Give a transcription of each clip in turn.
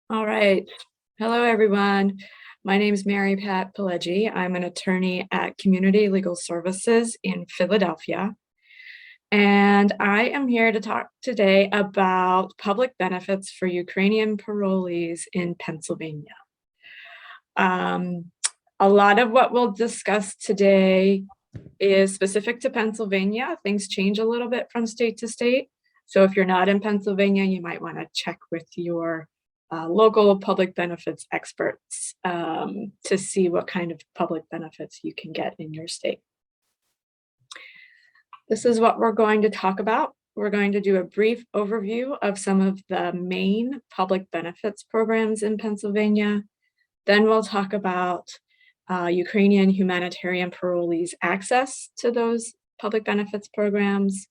All right. Hello, everyone. My name is Mary Pat Pileggi. I'm an attorney at Community Legal Services in Philadelphia. And I am here to talk today about public benefits for Ukrainian parolees in Pennsylvania. Um, a lot of what we'll discuss today is specific to Pennsylvania. Things change a little bit from state to state. So if you're not in Pennsylvania, you might want to check with your local public benefits experts to see what kind of public benefits you can get in your state. This is what we're going to talk about. We're going to do a brief overview of some of the main public benefits programs in Pennsylvania. Then we'll talk about Ukrainian humanitarian parolees' access to those public benefits programs.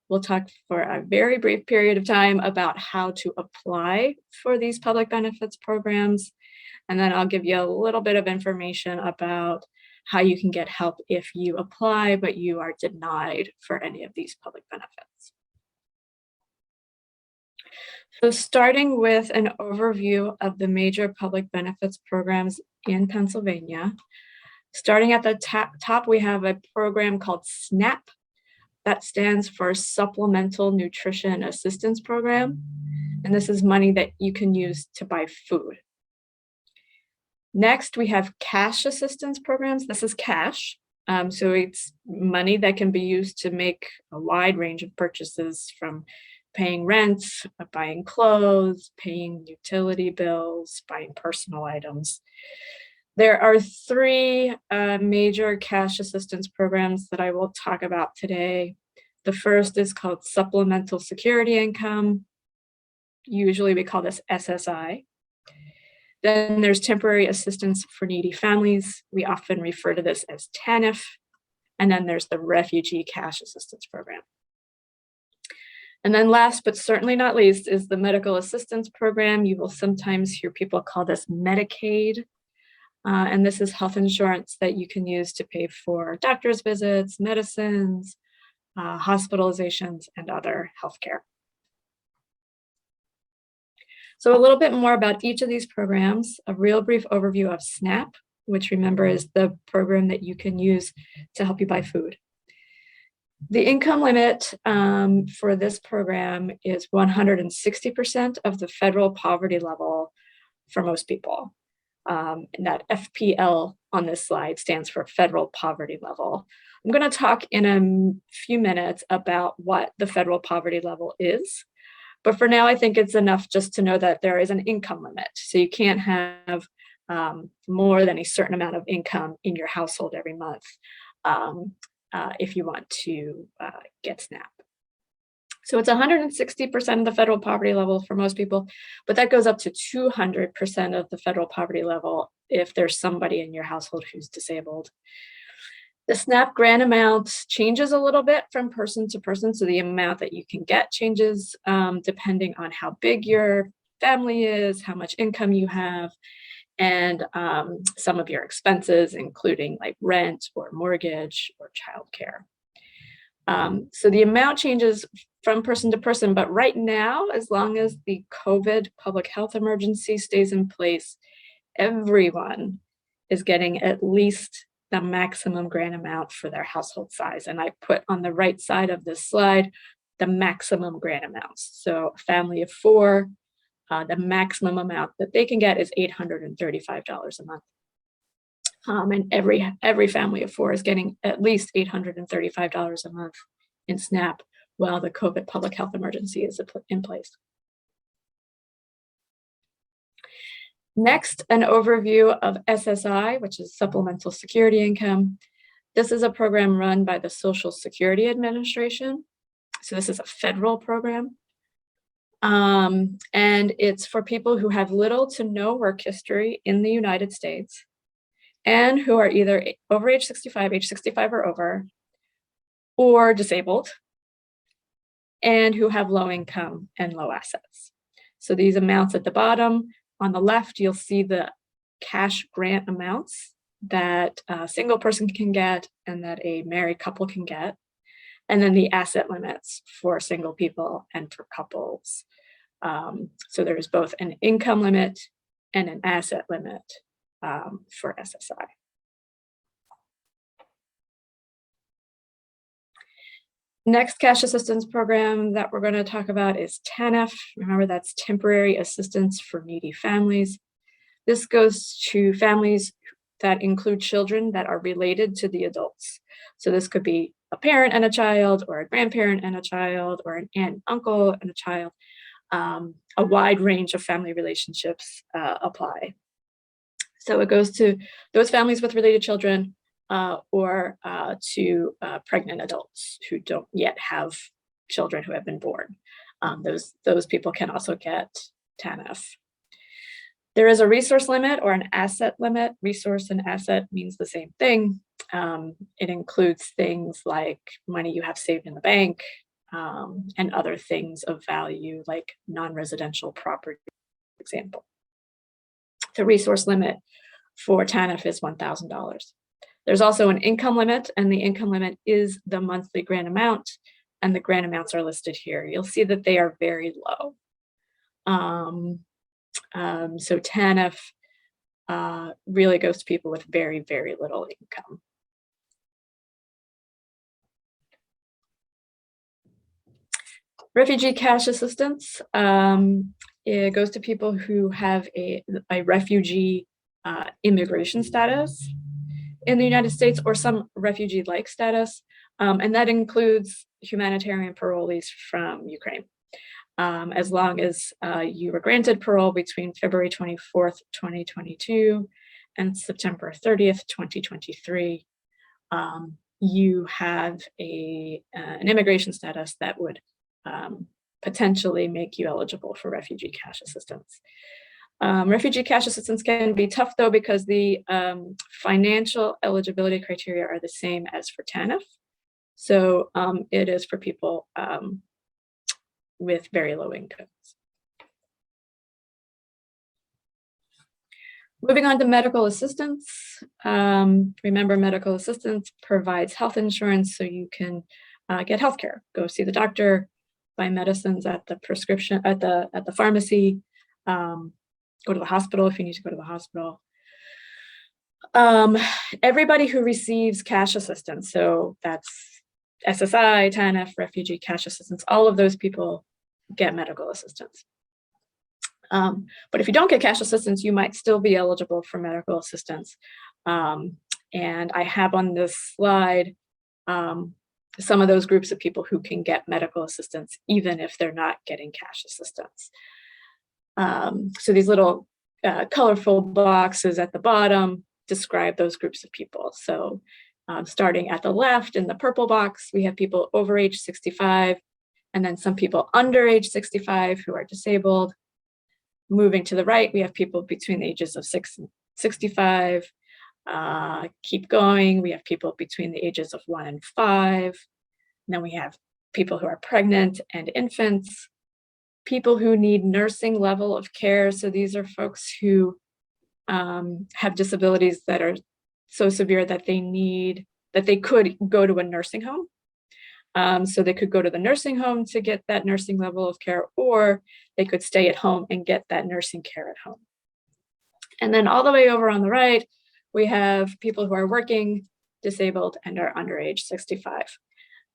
We'll talk for a very brief period of time about how to apply for these public benefits programs. And then I'll give you a little bit of information about how you can get help if you apply, but you are denied for any of these public benefits. So starting with an overview of the major public benefits programs in Pennsylvania. Starting at the top, we have a program called SNAP. That stands for Supplemental Nutrition Assistance Program. And this is money that you can use to buy food. Next, we have cash assistance programs. This is cash. So it's money that can be used to make a wide range of purchases, from paying rent, buying clothes, paying utility bills, buying personal items. There are three major cash assistance programs that I will talk about today. The first is called Supplemental Security Income. Usually we call this SSI. Then there's Temporary Assistance for Needy Families. We often refer to this as TANF. And then there's the Refugee Cash Assistance Program. And then last, but certainly not least, is the Medical Assistance Program. You will sometimes hear people call this Medicaid. And this is health insurance that you can use to pay for doctor's visits, medicines, hospitalizations, and other healthcare. So a little bit more about each of these programs, a real brief overview of SNAP, which, remember, is the program that you can use to help you buy food. The income limit for this program is 160% of the federal poverty level for most people. And that FPL on this slide stands for federal poverty level. I'm going to talk in a few minutes about what the federal poverty level is. But for now, I think it's enough just to know that there is an income limit. So you can't have more than a certain amount of income in your household every month if you want to get SNAP. So it's 160% of the federal poverty level for most people, but that goes up to 200% of the federal poverty level if there's somebody in your household who's disabled. The SNAP grant amount changes a little bit from person to person. So the amount that you can get changes depending on how big your family is, how much income you have, and some of your expenses, including like rent or mortgage or childcare. So the amount changes from person to person, but right now, as long as the COVID public health emergency stays in place, everyone is getting at least the maximum grant amount for their household size. And I put on the right side of this slide the maximum grant amounts. So a family of four, the maximum amount that they can get is $835 a month. And every family of four is getting at least $835 a month in SNAP while the COVID public health emergency is in place. Next, an overview of SSI, which is Supplemental Security Income. This is a program run by the Social Security Administration. So this is a federal program. And it's for people who have little to no work history in the United States and who are either over age 65 or over, or disabled, and who have low income and low assets. So these amounts at the bottom, on the left, you'll see the cash grant amounts that a single person can get and that a married couple can get, and then the asset limits for single people and for couples. So there's both an income limit and an asset limit for SSI. Next cash assistance program that we're going to talk about is TANF. Remember, that's Temporary Assistance for Needy Families. This goes to families that include children that are related to the adults. So this could be a parent and a child, or a grandparent and a child, or an aunt and uncle and a child. A wide range of family relationships apply. So it goes to those families with related children, or to pregnant adults who don't yet have children who have been born. Those people can also get TANF. There is a resource limit or an asset limit. Resource and asset means the same thing. It includes things like money you have saved in the bank, and other things of value like non-residential property, for example. The resource limit for TANF is $1,000. There's also an income limit, and the income limit is the monthly grant amount, and the grant amounts are listed here. You'll see that they are very low. So TANF really goes to people with very, very little income. Refugee cash assistance, it goes to people who have a refugee immigration status in the United States, or some refugee-like status, and that includes humanitarian parolees from Ukraine. As long as you were granted parole between February 24th, 2022 and September 30th, 2023, you have an immigration status that would potentially make you eligible for refugee cash assistance. Refugee cash assistance can be tough, though, because the financial eligibility criteria are the same as for TANF. So it is for people with very low incomes. Moving on to medical assistance. Remember, medical assistance provides health insurance so you can get healthcare, go see the doctor, buy medicines at the prescription at the pharmacy, go to the hospital if you need to go to the hospital. Everybody who receives cash assistance, so that's SSI, TANF, refugee cash assistance, all of those people get medical assistance. But if you don't get cash assistance, you might still be eligible for medical assistance. And I have on this slide some of those groups of people who can get medical assistance even if they're not getting cash assistance. So these little colorful boxes at the bottom describe those groups of people. So starting at the left in the purple box, we have people over age 65, and then some people under age 65 who are disabled. Moving to the right, we have people between the ages of 6 and 65. Keep going, we have people between the ages of 1 and 5. And then we have people who are pregnant and infants, people who need nursing level of care. So these are folks who have disabilities that are so severe that they could go to a nursing home. So they could go to the nursing home to get that nursing level of care, or they could stay at home and get that nursing care at home. And then all the way over on the right, we have people who are working, disabled, and are under age 65.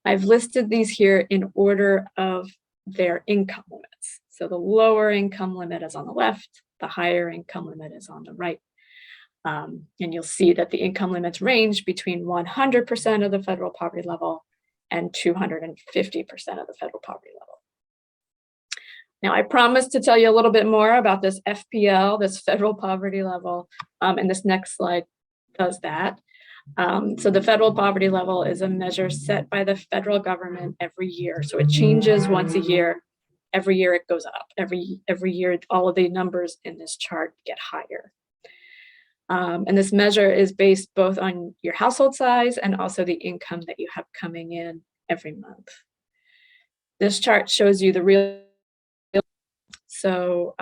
I've listed these here in order of their income limits. So the lower income limit is on the left, the higher income limit is on the right. And you'll see that the income limits range between 100% of the federal poverty level and 250% of the federal poverty level. Now, I promised to tell you a little bit more about this FPL, this federal poverty level, and this next slide does that. So the federal poverty level is a measure set by the federal government every year. So it changes once a year. Every year it goes up. Every year, all of the numbers in this chart get higher. And this measure is based both on your household size and also the income that you have coming in every month. This chart shows you the real. So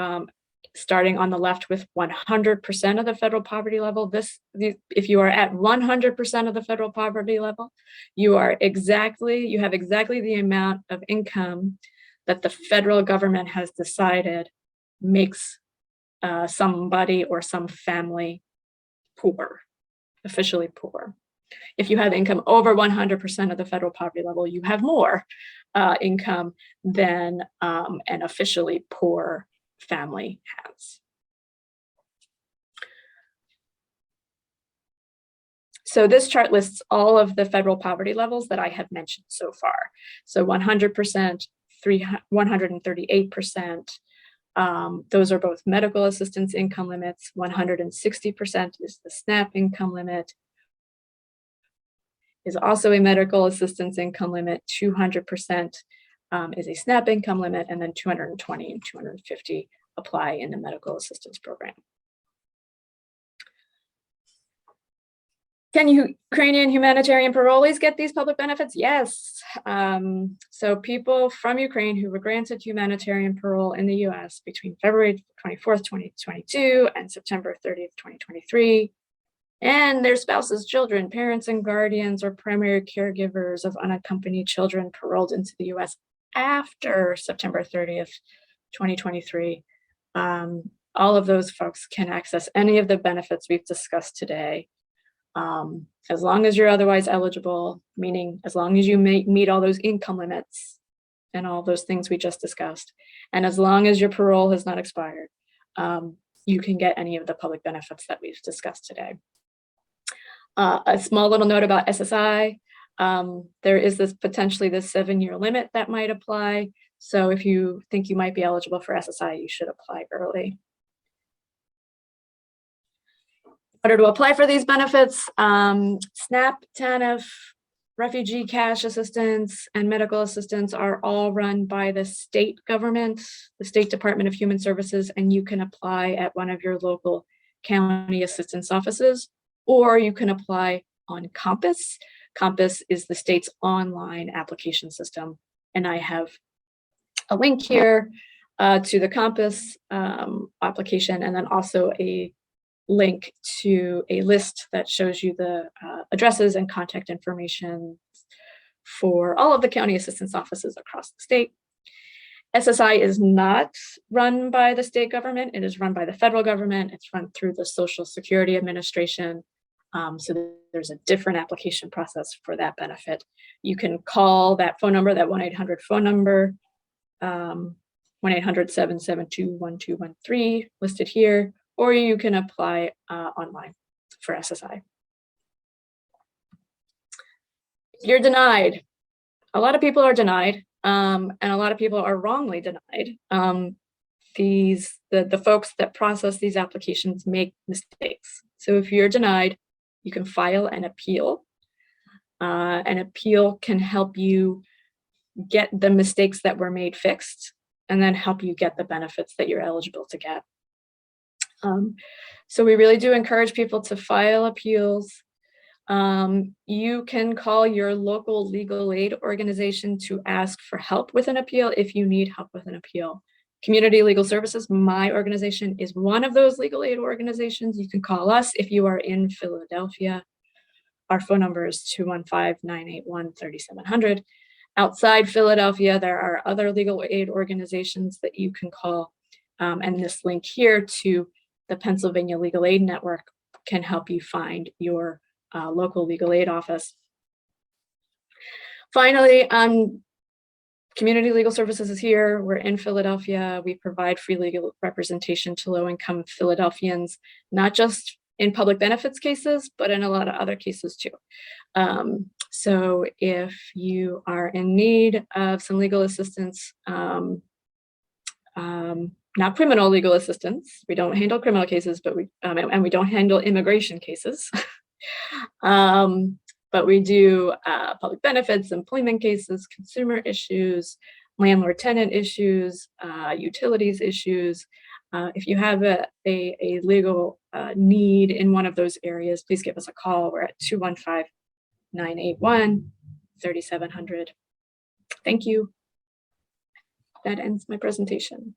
starting on the left with 100% of the federal poverty level, if you are at 100% of the federal poverty level, you have exactly the amount of income that the federal government has decided makes somebody or some family poor, officially poor. If you have income over 100% of the federal poverty level, you have more income than an officially poor family has. So this chart lists all of the federal poverty levels that I have mentioned so far. So 100%, 138%, those are both medical assistance income limits. 160% is the SNAP income limit, is also a medical assistance income limit. 200% is a SNAP income limit, and then 220 and 250 apply in the medical assistance program. Can Ukrainian humanitarian parolees get these public benefits? Yes. So people from Ukraine who were granted humanitarian parole in the US between February 24th, 2022 and September 30th, 2023, and their spouses, children, parents, and guardians or primary caregivers of unaccompanied children paroled into the US after September 30th, 2023, all of those folks can access any of the benefits we've discussed today. As long as you're otherwise eligible, meaning as long as you meet all those income limits and all those things we just discussed, and as long as your parole has not expired, you can get any of the public benefits that we've discussed today. A small little note about SSI, there is potentially this 7-year limit that might apply. So if you think you might be eligible for SSI, you should apply early. In order to apply for these benefits, SNAP, TANF, refugee cash assistance, and medical assistance are all run by the state government, the State Department of Human Services, and you can apply at one of your local county assistance offices, or you can apply on Compass. Compass is the state's online application system, and I have a link here to the Compass application, and then also a link to a list that shows you the addresses and contact information for all of the county assistance offices across the state. SSI is not run by the state government. It is run by the federal government. It's run through the Social Security Administration. So there's a different application process for that benefit. You can call that phone number, that 1-800 phone number, 1-800-772-1213 listed here, or you can apply online for SSI. You're denied. A lot of people are denied, and a lot of people are wrongly denied. The folks that process these applications make mistakes. So if you're denied, you can file an appeal. An appeal can help you get the mistakes that were made fixed, and then help you get the benefits that you're eligible to get. So we really do encourage people to file appeals. You can call your local legal aid organization to ask for help with an appeal if you need help with an appeal. Community Legal Services, my organization, is one of those legal aid organizations. You can call us if you are in Philadelphia. Our phone number is 215-981-3700. Outside Philadelphia, there are other legal aid organizations that you can call. And this link here to the Pennsylvania Legal Aid Network can help you find your local legal aid office. Finally, Community Legal Services is here. We're in Philadelphia. We provide free legal representation to low-income Philadelphians, not just in public benefits cases, but in a lot of other cases too. So if you are in need of some legal assistance, not criminal legal assistance, we don't handle criminal cases, but we don't handle immigration cases. But we do public benefits, employment cases, consumer issues, landlord-tenant issues, utilities issues. If you have a legal need in one of those areas, please give us a call. We're at 215-981-3700. Thank you. That ends my presentation.